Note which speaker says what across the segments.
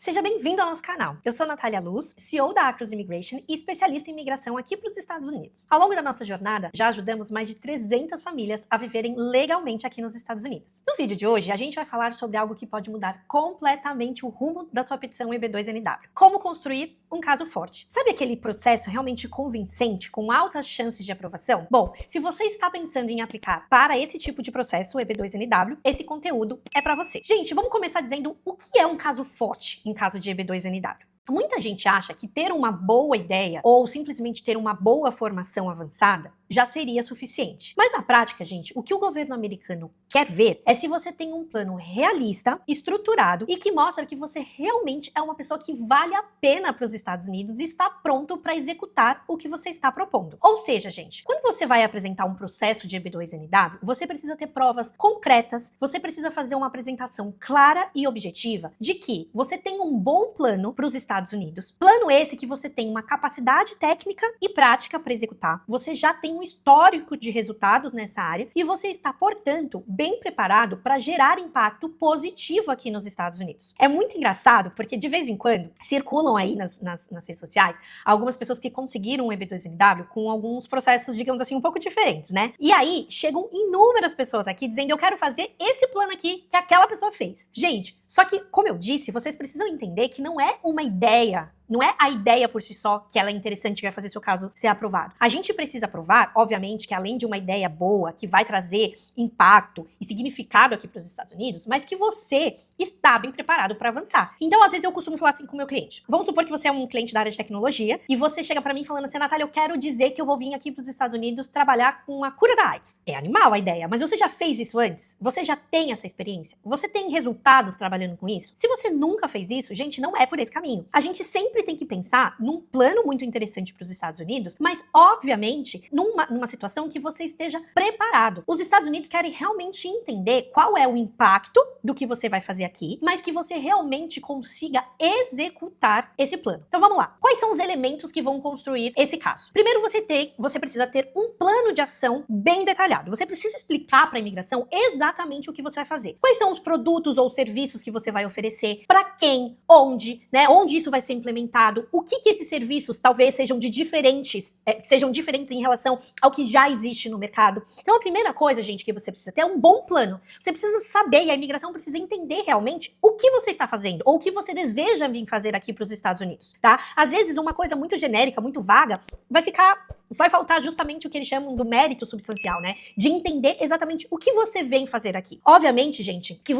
Speaker 1: Seja bem-vindo ao nosso canal. Eu sou Natália Luz, CEO da Acros Immigration e especialista em imigração aqui para os Estados Unidos. Ao longo da nossa jornada, já ajudamos mais de 300 famílias a viverem legalmente aqui nos Estados Unidos. No vídeo de hoje, a gente vai falar sobre algo que pode mudar completamente o rumo da sua petição EB2NW. Como construir um caso forte. Sabe aquele processo realmente convincente, com altas chances de aprovação? Bom, se você está pensando em aplicar para esse tipo de processo, o EB2NW, esse conteúdo é para você. Gente, vamos começar dizendo o que é um caso forte em caso de EB2NW. Muita gente acha que ter uma boa ideia ou simplesmente ter uma boa formação avançada já seria suficiente. Mas na prática, gente, o que o governo americano quer ver é se você tem um plano realista, estruturado e que mostra que você realmente é uma pessoa que vale a pena para os Estados Unidos e está pronto para executar o que você está propondo. Ou seja, gente, quando você vai apresentar um processo de EB2NW, você precisa ter provas concretas, você precisa fazer uma apresentação clara e objetiva de que você tem um bom plano para os Estados Unidos. Plano esse que você tem uma capacidade técnica e prática para executar. Você já tem um histórico de resultados nessa área e você está, portanto, bem preparado para gerar impacto positivo aqui nos Estados Unidos. É muito engraçado porque de vez em quando circulam aí nas redes sociais algumas pessoas que conseguiram um EB2NW com alguns processos, digamos assim, um pouco diferentes, né? E aí chegam inúmeras pessoas aqui dizendo: eu quero fazer esse plano aqui que aquela pessoa fez. Gente, só que, como eu disse, vocês precisam entender que não é uma ideia. Não é a ideia por si só que ela é interessante e vai fazer seu caso ser aprovado. A gente precisa provar, obviamente, que além de uma ideia boa, que vai trazer impacto e significado aqui para os Estados Unidos, mas que você está bem preparado para avançar. Então, às vezes eu costumo falar assim com o meu cliente. Vamos supor que você é um cliente da área de tecnologia e você chega para mim falando assim: Natália, eu quero dizer que eu vou vir aqui para os Estados Unidos trabalhar com a cura da AIDS. É animal a ideia, mas você já fez isso antes? Você já tem essa experiência? Você tem resultados trabalhando com isso? Se você nunca fez isso, gente, não é por esse caminho. A gente sempre tem que pensar num plano muito interessante para os Estados Unidos, mas, obviamente, numa situação que você esteja preparado. Os Estados Unidos querem realmente entender qual é o impacto do que você vai fazer aqui, mas que você realmente consiga executar esse plano. Então, vamos lá. Quais são os elementos que vão construir esse caso? Primeiro, você precisa ter um plano de ação bem detalhado. Você precisa explicar para a imigração exatamente o que você vai fazer. Quais são os produtos ou serviços que você vai oferecer, para quem, onde, né? Onde isso vai ser implementado, o que esses serviços talvez sejam diferentes em relação ao que já existe no mercado. Então, a primeira coisa, gente, que você precisa ter é um bom plano. Você precisa saber, e a imigração precisa entender realmente o que você está fazendo, ou o que você deseja vir fazer aqui para os Estados Unidos, tá? Às vezes, uma coisa muito genérica, muito vaga, vai faltar justamente o que eles chamam do mérito substancial, né? De entender exatamente o que você vem fazer aqui. Obviamente, gente, que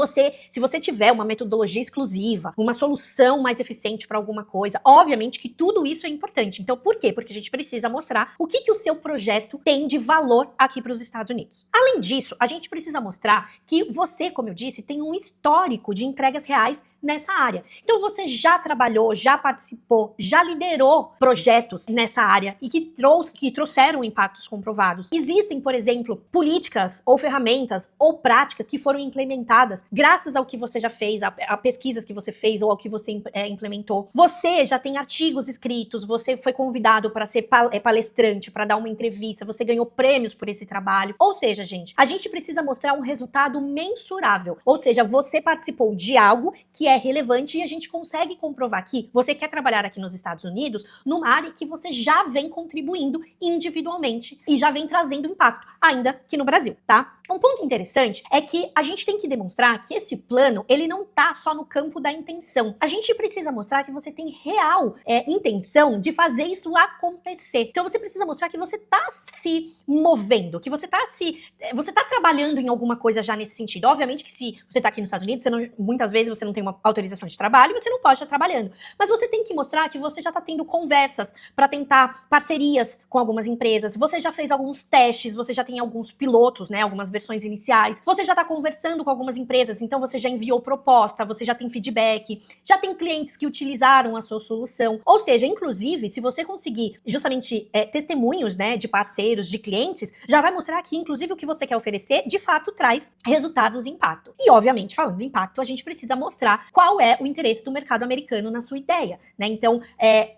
Speaker 1: se você tiver uma metodologia exclusiva, uma solução mais eficiente para alguma coisa, obviamente que tudo isso é importante. Então, por quê? Porque a gente precisa mostrar o que o seu projeto tem de valor aqui para os Estados Unidos. Além disso, a gente precisa mostrar que você, como eu disse, tem um histórico de entregas reais nessa área. Então você já trabalhou, já participou, já liderou projetos nessa área e que trouxeram impactos comprovados. Existem, por exemplo, políticas ou ferramentas ou práticas que foram implementadas graças ao que você já fez, a pesquisas que você fez ou ao que você implementou. Você já tem artigos escritos, você foi convidado para ser palestrante, para dar uma entrevista, você ganhou prêmios por esse trabalho. Ou seja, gente, a gente precisa mostrar um resultado mensurável. Ou seja, você participou de algo que é relevante e a gente consegue comprovar que você quer trabalhar aqui nos Estados Unidos numa área que você já vem contribuindo individualmente e já vem trazendo impacto, ainda que no Brasil, tá? Um ponto interessante é que a gente tem que demonstrar que esse plano, ele não tá só no campo da intenção. A gente precisa mostrar que você tem real intenção de fazer isso acontecer. Então você precisa mostrar que você tá se movendo, que você tá trabalhando em alguma coisa já nesse sentido. Obviamente que se você tá aqui nos Estados Unidos, muitas vezes você não tem uma autorização de trabalho, você não pode estar trabalhando. Mas você tem que mostrar que você já tá tendo conversas para tentar parcerias com algumas empresas, você já fez alguns testes, você já tem alguns pilotos, né, algumas versões iniciais, você já está conversando com algumas empresas, então você já enviou proposta, você já tem feedback, já tem clientes que utilizaram a sua solução. Ou seja, inclusive, se você conseguir justamente testemunhos, né, de parceiros, de clientes, já vai mostrar que, inclusive, o que você quer oferecer, de fato, traz resultados e impacto. E, obviamente, falando em impacto, a gente precisa mostrar qual é o interesse do mercado americano na sua ideia, né? Então,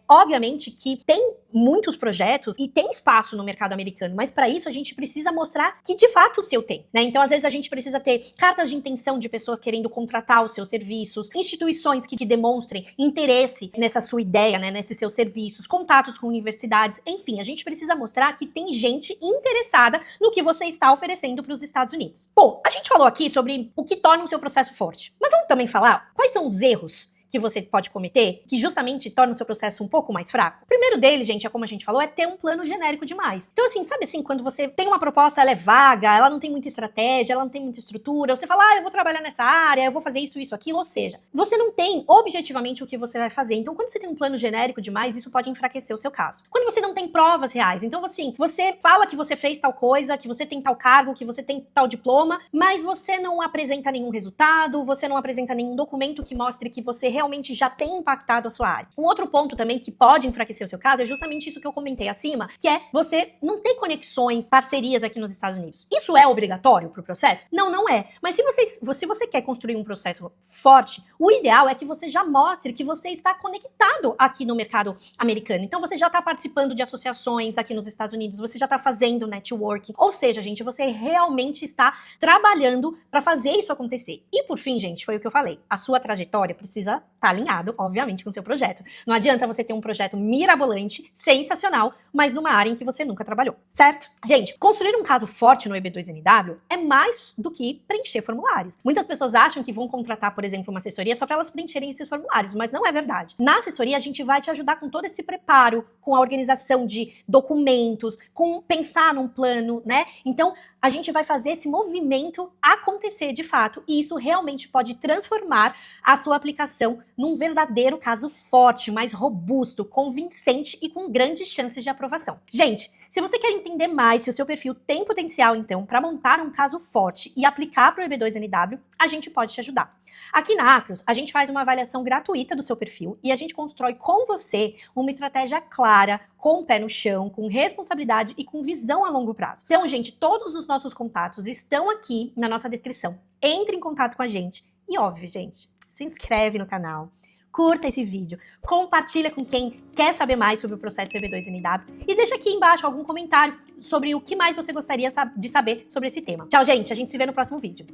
Speaker 1: obviamente que tem muitos projetos e tem espaço no mercado americano, mas para isso a gente precisa mostrar que de fato o seu tem, né? Então, às vezes a gente precisa ter cartas de intenção de pessoas querendo contratar os seus serviços, instituições que demonstrem interesse nessa sua ideia, né, nesses seus serviços, contatos com universidades, enfim, a gente precisa mostrar que tem gente interessada no que você está oferecendo para os Estados Unidos. Bom, a gente falou aqui sobre o que torna o seu processo forte, mas vamos também falar quais são os erros que você pode cometer, que justamente torna o seu processo um pouco mais fraco? O primeiro dele, gente, é como a gente falou, é ter um plano genérico demais. Então, assim, sabe assim, quando você tem uma proposta, ela é vaga, ela não tem muita estratégia, ela não tem muita estrutura, você fala, eu vou trabalhar nessa área, eu vou fazer isso, aquilo, ou seja, você não tem objetivamente o que você vai fazer. Então, quando você tem um plano genérico demais, isso pode enfraquecer o seu caso. Quando você não tem provas reais, então, assim, você fala que você fez tal coisa, que você tem tal cargo, que você tem tal diploma, mas você não apresenta nenhum resultado, você não apresenta nenhum documento que mostre que você realmente já tem impactado a sua área. Um outro ponto também que pode enfraquecer o seu caso é justamente isso que eu comentei acima, que é você não ter conexões, parcerias aqui nos Estados Unidos. Isso é obrigatório para o processo? Não, não é. Mas se você quer construir um processo forte, o ideal é que você já mostre que você está conectado aqui no mercado americano. Então você já está participando de associações aqui nos Estados Unidos, você já está fazendo networking. Ou seja, gente, você realmente está trabalhando para fazer isso acontecer. E por fim, gente, foi o que eu falei. A sua trajetória precisa estar alinhado, obviamente, com o seu projeto. Não adianta você ter um projeto mirabolante, sensacional, mas numa área em que você nunca trabalhou, certo? Gente, construir um caso forte no EB2NW é mais do que preencher formulários. Muitas pessoas acham que vão contratar, por exemplo, uma assessoria só para elas preencherem esses formulários, mas não é verdade. Na assessoria, a gente vai te ajudar com todo esse preparo, com a organização de documentos, com pensar num plano, né? Então, a gente vai fazer esse movimento acontecer de fato, e isso realmente pode transformar a sua aplicação num verdadeiro caso forte, mais robusto, convincente e com grandes chances de aprovação. Gente, se você quer entender mais se o seu perfil tem potencial, então, para montar um caso forte e aplicar para o EB2NW, a gente pode te ajudar. Aqui na Acros, a gente faz uma avaliação gratuita do seu perfil e a gente constrói com você uma estratégia clara, com o pé no chão, com responsabilidade e com visão a longo prazo. Então, gente, todos os nossos contatos estão aqui na nossa descrição. Entre em contato com a gente e, óbvio, gente, se inscreve no canal, curta esse vídeo, compartilha com quem quer saber mais sobre o processo EB2NW e deixa aqui embaixo algum comentário sobre o que mais você gostaria de saber sobre esse tema. Tchau, gente, a gente se vê no próximo vídeo.